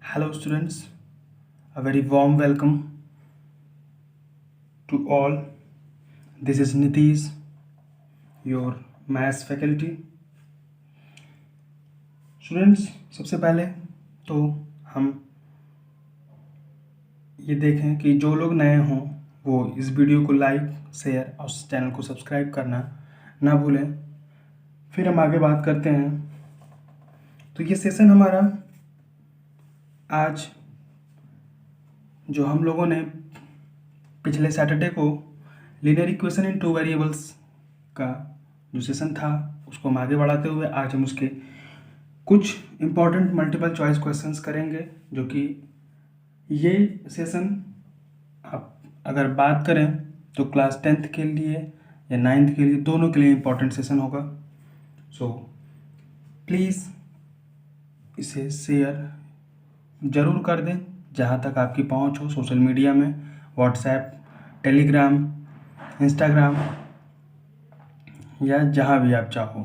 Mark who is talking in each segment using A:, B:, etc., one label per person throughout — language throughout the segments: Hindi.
A: Hello, students. A very warm welcome to all. This is Nitish, your maths faculty. Students, सबसे पहले तो हम ये देखें कि जो लोग नए हों वो इस वीडियो को लाइक, शेयर और चैनल को सब्सक्राइब करना ना भूलें। फिर हम आगे बात करते हैं। तो ये सेशन हमारा आज जो हम लोगों ने पिछले सैटरडे को linear equation in two variables का जो सेशन था उसको हम आगे बढ़ाते हुए आज हम उसके कुछ इम्पॉर्टेंट मल्टीपल चॉइस क्वेश्चंस करेंगे, जो कि ये सेशन आप अगर बात करें तो क्लास 10th के लिए या 9th के लिए दोनों के लिए इम्पॉर्टेंट सेशन होगा। सो प्लीज़ इसे शेयर ज़रूर कर दें जहाँ तक आपकी पहुँच हो, सोशल मीडिया में, व्हाट्सएप, टेलीग्राम, इंस्टाग्राम या जहाँ भी आप चाहो,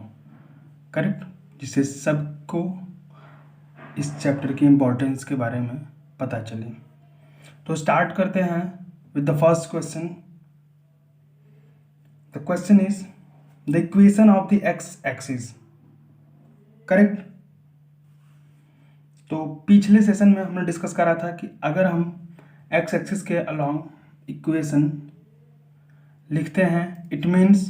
A: करेक्ट, जिससे सबको इस चैप्टर की इम्पोर्टेंस के बारे में पता चले। तो स्टार्ट करते हैं with the first question. The question is the equation of the x axis, correct. तो पिछले सेशन में हमने डिस्कस करा था कि अगर हम एक्स एक्सिस के अलोंग इक्वेशन लिखते हैं, it means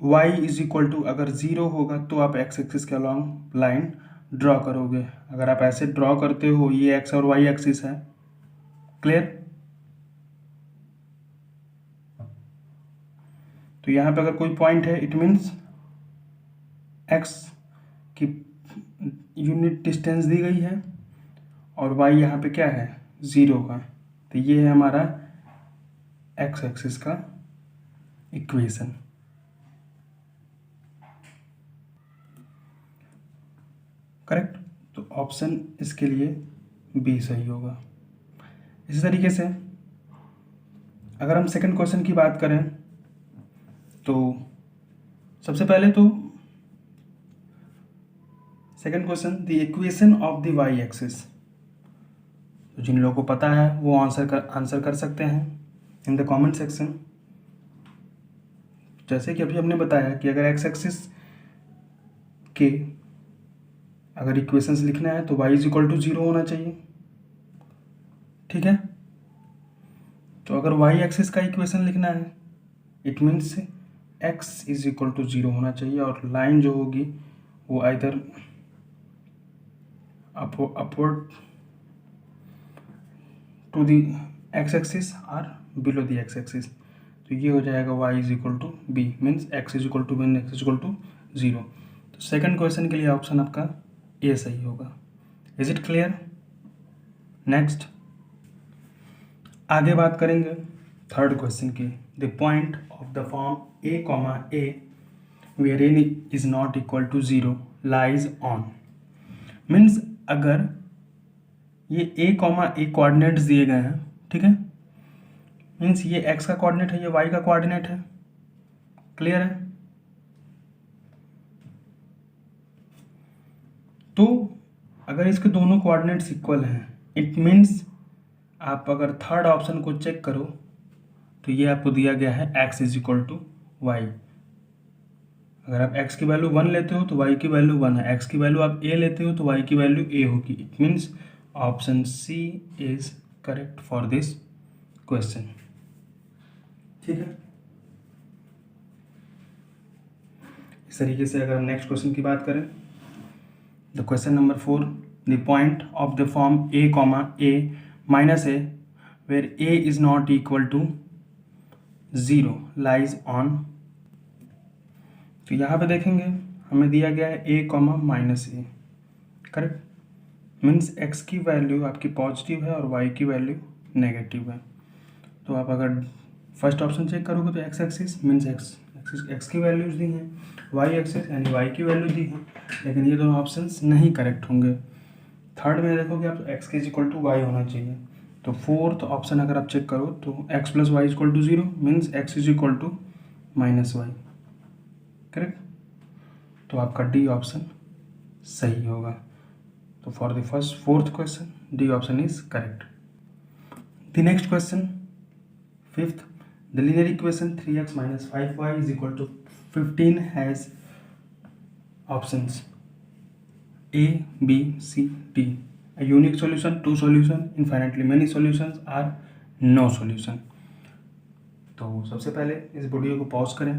A: y is equal to, अगर 0 होगा तो आप एक्स एक्सिस के अलोंग लाइन ड्रॉ करोगे। अगर आप ऐसे ड्रॉ करते हो, ये एक्स और वाई एक्सिस है, क्लियर। तो यहाँ पे अगर कोई पॉइंट है, इट मीन्स एक्स की यूनिट डिस्टेंस दी गई है और वाई यहाँ पे क्या है, 0 का। तो ये है हमारा एक्स एक्सिस का इक्वेशन, करेक्ट। तो ऑप्शन इसके लिए बी सही होगा। इसी तरीके से अगर हम सेकंड क्वेश्चन की बात करें तो सबसे पहले तो second question, the equation of the y axis. तो जिन लोगों को पता है वो आंसर कर सकते हैं इन द कमेंट सेक्शन। जैसे कि अभी हमने बताया कि अगर एक्स एक्सिस के अगर इक्वेशंस लिखना है तो y इज इक्वल टू 0 होना चाहिए, ठीक है। तो अगर y एक्सिस का इक्वेशन लिखना है, it means x is equal to 0 होना चाहिए और लाइन जो होगी वो either upward to the x axis और बिलो द x एक्सिस। तो ये हो जाएगा y is equal to b, means x is equal to b, x is equal to 0। तो सेकंड क्वेश्चन के लिए ऑप्शन आपका ए सही होगा। Is it clear? नेक्स्ट आगे बात करेंगे थर्ड क्वेश्चन की। The point of the form a comma a where n is not equal to 0 lies on, means अगर ये ए कॉमा ए कोऑर्डिनेट्स दिए गए हैं, ठीक है, मीन्स ये एक्स का कोऑर्डिनेट है, ये वाई का कोऑर्डिनेट है, क्लियर है। तो अगर इसके दोनों कोऑर्डिनेट्स इक्वल हैं, इट मीन्स आप अगर थर्ड ऑप्शन को चेक करो तो ये आपको दिया गया है x is equal to y. अगर आप x की वैल्यू 1 लेते हो तो y की वैल्यू 1 है, x की वैल्यू आप a लेते हो तो y की वैल्यू a होगी। It means option C is correct for this question, ठीक है। इस तरीके से अगर हम नेक्स्ट क्वेश्चन की बात करें, the question number 4, the point of the form a comma a minus a where a is not equal to 0 lies on. तो यहाँ पे देखेंगे हमें दिया गया है a comma minus a, correct, means x की वैल्यू आपकी पॉजिटिव है और y की वैल्यू नेगेटिव है। तो आप अगर फर्स्ट ऑप्शन चेक करोगे तो x एक्सिस मीन्स x की वैल्यूज दी हैं, y एक्सिस यानी y की वैल्यू दी है, लेकिन ये दोनों ऑप्शंस नहीं करेक्ट होंगे। थर्ड में देखोगे आप तो x is equal to y होना चाहिए। तो फोर्थ ऑप्शन अगर आप चेक करो तो x plus y is equal to 0 means x is equal to minus y, correct. तो आपका डी ऑप्शन सही होगा। तो for the first fourth question D option is correct. The next question fifth, the linear equation 3x minus 5y is equal to 15 has options A, B, C, D. A unique solution, two solution, infinitely many solutions or no solution. तो सबसे पहले इस वीडियो को पॉज करें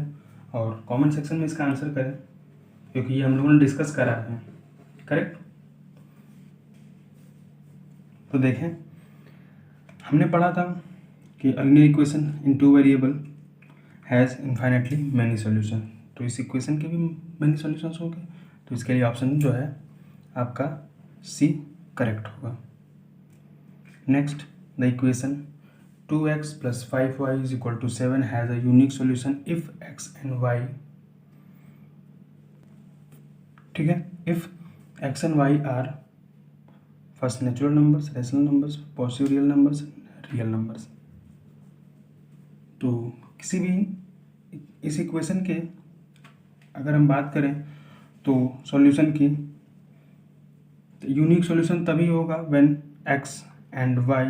A: और कमेंट सेक्शन में इसका आंसर करें, क्योंकि ये हम लोगों ने डिस्कस करा है. करेक्ट. तो देखें, हमने पढ़ा था कि a linear equation in two variable has infinitely many solution. तो इस इक्वेशन के भी many solutions होंगे, तो इसके लिए ऑप्शन जो है आपका सी करेक्ट होगा. Next, the equation 2x plus 5y is equal to 7 has a unique solution if x and y, ठीक है, if x and y are first natural numbers, rational numbers, positive real numbers, real numbers. तो किसी भी इस इक्वेशन के अगर हम बात करें तो सॉल्यूशन की, तो यूनिक सॉल्यूशन तभी होगा when x and y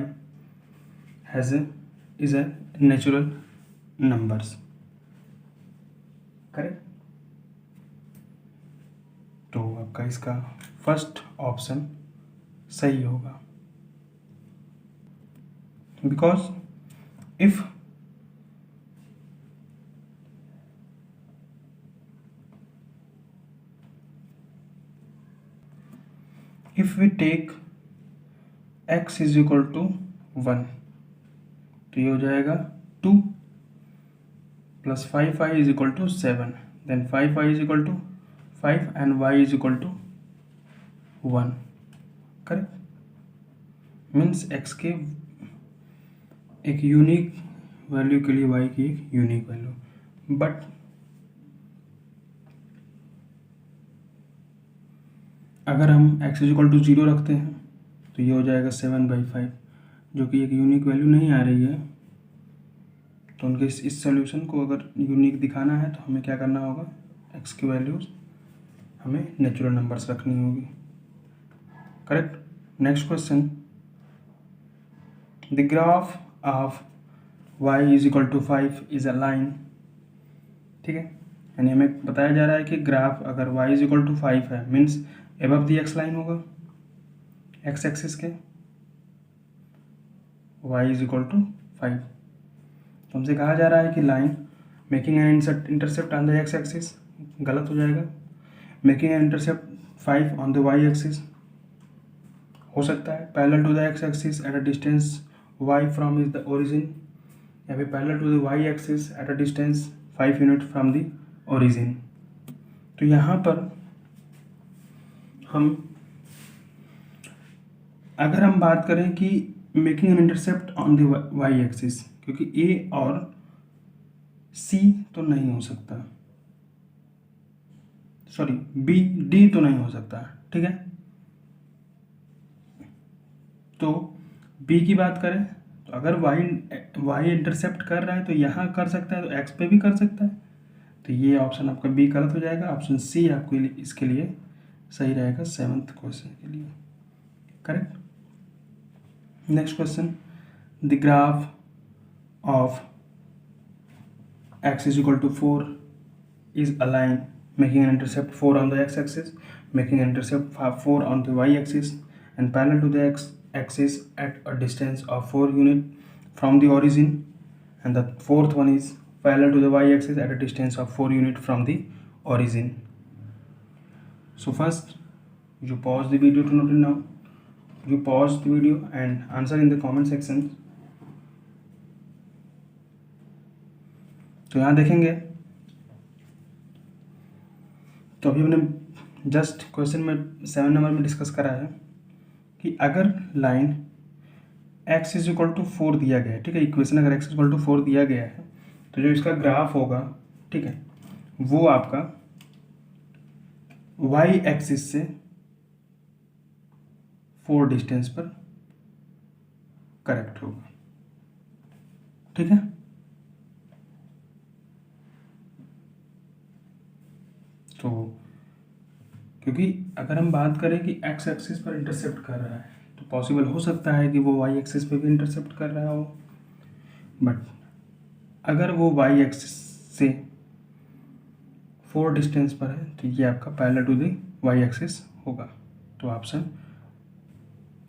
A: is a natural numbers. Correct. तो आपका इसका फर्स्ट ऑप्शन सही होगा, because if we take x is equal to 1, तो ये हो जाएगा 2 plus 5y is equal to 7, then 5y is equal to 5 and y is equal to 1. Correct. Means x के एक यूनिक वैल्यू के लिए y की एक यूनिक वैल्यू. बट अगर हम x इज इक्वल टू 0 रखते हैं तो ये हो जाएगा 7/5, जो कि एक यूनिक वैल्यू नहीं आ रही है. तो उनके इस सॉल्यूशन को अगर यूनिक दिखाना है तो हमें क्या करना होगा, x की वैल्यूज हमें नेचुरल नंबर्स रखनी होगी. Correct. Next question, the graph of y is equal to 5 is a line. ठीक है, यानी हमें बताया जा रहा है कि ग्राफ अगर y इज इक्वल टू 5 है means above the x line होगा, एक्स एक्सिस के, y इज इक्वल टू 5. तो हमसे कहा जा रहा है कि line making an intercept on the x axis, गलत हो जाएगा. Making an intercept 5 on the y axis हो सकता है. Parallel to the x axis at a distance y from is the origin, या फिर parallel to the y axis at a distance 5 unit from the origin. तो यहाँ पर हम अगर हम बात करें कि making an intercept on the y axis, क्योंकि ए और सी तो नहीं हो सकता, सॉरी बी डी तो नहीं हो सकता. ठीक है. तो बी की बात करें तो अगर वाई इंटरसेप्ट कर रहा है तो यहाँ कर सकता है, तो एक्स पे भी कर सकता है. तो ये ऑप्शन आपका बी गलत हो जाएगा. ऑप्शन सी आपको इसके लिए सही रहेगा 7th क्वेश्चन के लिए. Correct. Next question, the graph of x is equal to 4 is a line making an intercept 4 on the x axis, making an intercept 4 on the y axis and parallel to the x axis at a distance of 4 unit from the origin, and the fourth one is parallel to the y axis at a distance of 4 unit from the origin. So first you pause the video to note it now. You pause the video and answer in the comment section. तो यहाँ देखेंगे, तो अभी हमने जस्ट क्वेश्चन में 7 नंबर में डिस्कस करा है कि अगर line x is equal to 4 दिया गया है, ठीक है, इक्वेशन अगर x इज इक्वल टू 4 दिया गया है तो जो इसका ग्राफ होगा, ठीक है, वो आपका y एक्सिस से 4 डिस्टेंस पर करेक्ट होगा. ठीक है. तो क्योंकि अगर हम बात करें कि एक्स एक्सिस पर इंटरसेप्ट कर रहा है तो पॉसिबल हो सकता है कि वो वाई एक्सिस पे भी इंटरसेप्ट कर रहा हो, बट अगर वो वाई एक्सिस से 4 डिस्टेंस पर है तो ये आपका parallel to the y axis होगा। तो ऑप्शन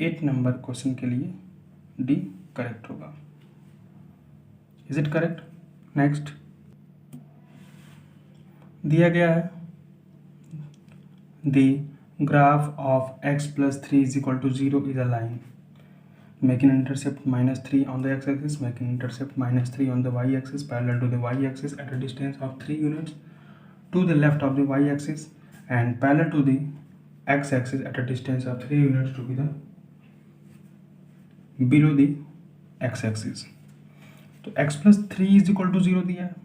A: 8 नंबर क्वेश्चन के लिए डी करेक्ट होगा। Is it correct? नेक्स्ट दिया गया है the graph of x plus 3 is equal to 0 is a line making intercept -3 on the x-axis, making intercept -3 on the y-axis, parallel to the y-axis at a distance of 3 units to the left of the y-axis and parallel to the x-axis at a distance of 3 units to be the below the x-axis। तो x plus 3 is equal to 0 दिया है,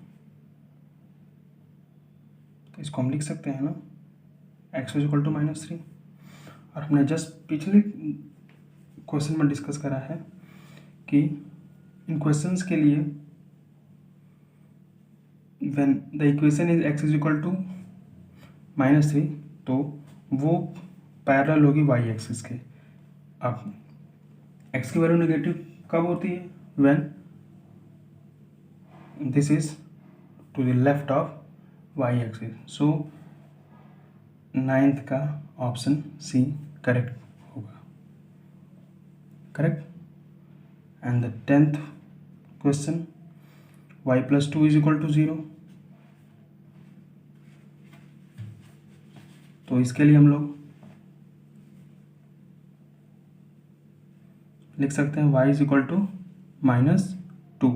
A: तो इसको हम लिख सकते हैं ना x is equal to -3। और हमने जस्ट पिछले क्वेश्चन में डिस्कस करा है कि इन क्वेश्चंस के लिए when the equation is x is equal to -3 तो वो पैरेलल होगी y एक्सिस के। अब x की वैल्यू नेगेटिव कब होती है? When this is to the left of y axis. So 9th का ऑप्शन सी करेक्ट होगा। Correct. And the 10th question y plus 2 is equal to 0, तो इसके लिए हम लोग लिख सकते हैं y is equal to -2।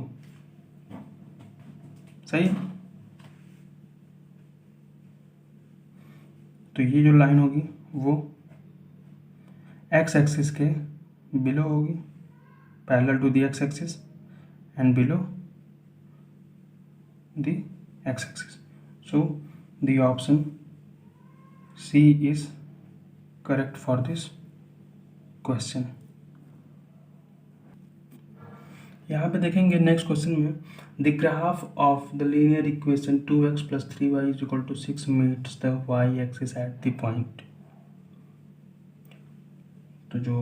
A: सही। तो ये जो लाइन होगी वो x एक्सिस के बिलो होगी, parallel to the x axis and below the x axis। So the option C is correct for this question। यहाँ पे देखेंगे नेक्स्ट क्वेश्चन में the graph of the linear equation 2x plus 3y is equal to 6 meets the y axis at the point। तो जो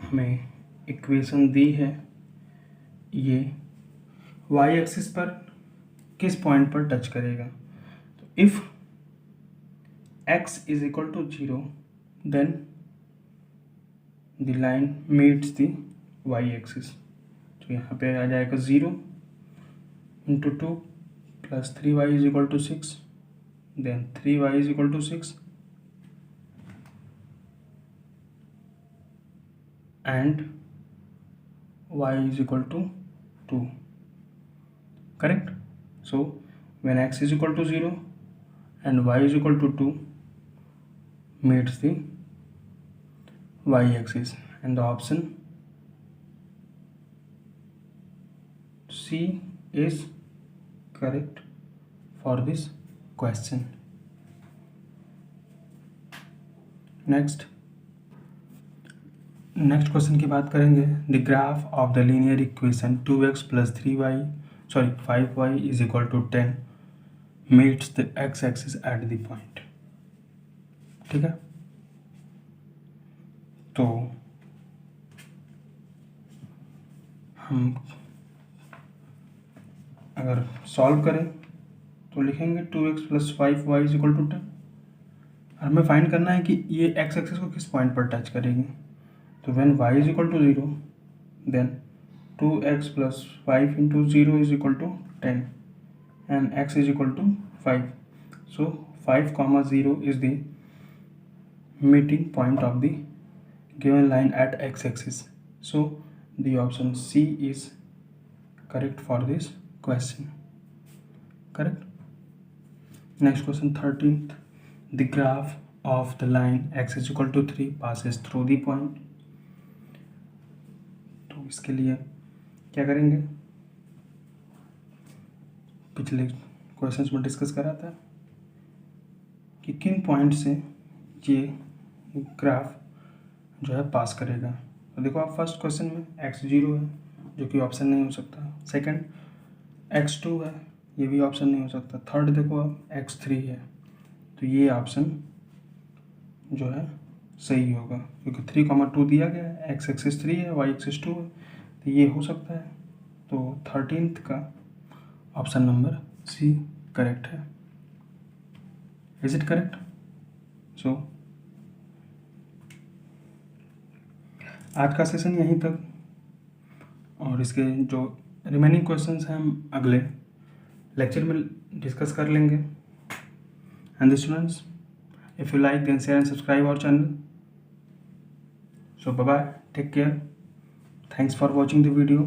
A: हमें इक्वेशन दी है ये y एक्सिस पर किस पॉइंट पर टच करेगा? तो if x is equal to 0 then the line meets the y axis. तो यहाँ पे आ जाएगा 0 into 2 plus 3y is equal to 6, then 3y is equal to 6 and y is equal to 2। correct? So when x is equal to 0 and y is equal to 2 meets the y axis, and the option C is correct for this question। next question की बात करेंगे the graph of the linear equation 2x plus 5y is equal to 10 meets the x axis at the point। ठीक है, तो हम अगर सॉल्व करें तो लिखेंगे 2x plus 5y is equal to 10। हमें फाइंड करना है कि ये x एक्सिस को किस पॉइंट पर टच करेगी। तो when y is equal to 0 then 2x plus 5 into 0 is equal to 10 and x is equal to 5। so 5, 0 is the meeting point of the given line at x axis। so the option C is correct for this question। correct। next question 13th the graph of the line x is equal to 3 passes through the point। तो इसके लिए क्या करेंगे? पिछले क्वेश्चंस में डिस्कस करा था कि किन पॉइंट से ये ग्राफ जो है पास करेगा। तो देखो आप फर्स्ट क्वेश्चन में x0 है जो कि ऑप्शन नहीं हो सकता, सेकंड x2 है ये भी ऑप्शन नहीं हो सकता, थर्ड देखो आप x3 है तो ये ऑप्शन जो है सही होगा, क्योंकि 3,2 दिया गया है, x एक्सिस 3 है, y एक्सिस 2 है, तो ये हो सकता है। तो 13th का ऑप्शन नंबर सी करेक्ट है। Is it correct? सो आज का सेशन यहीं तक, और इसके जो रिमेनिंग क्वेश्चंस हैं हम अगले लेक्चर में डिस्कस कर लेंगे। And students, if you like, then share and subscribe our channel. So bye bye, take care, thanks for watching the video.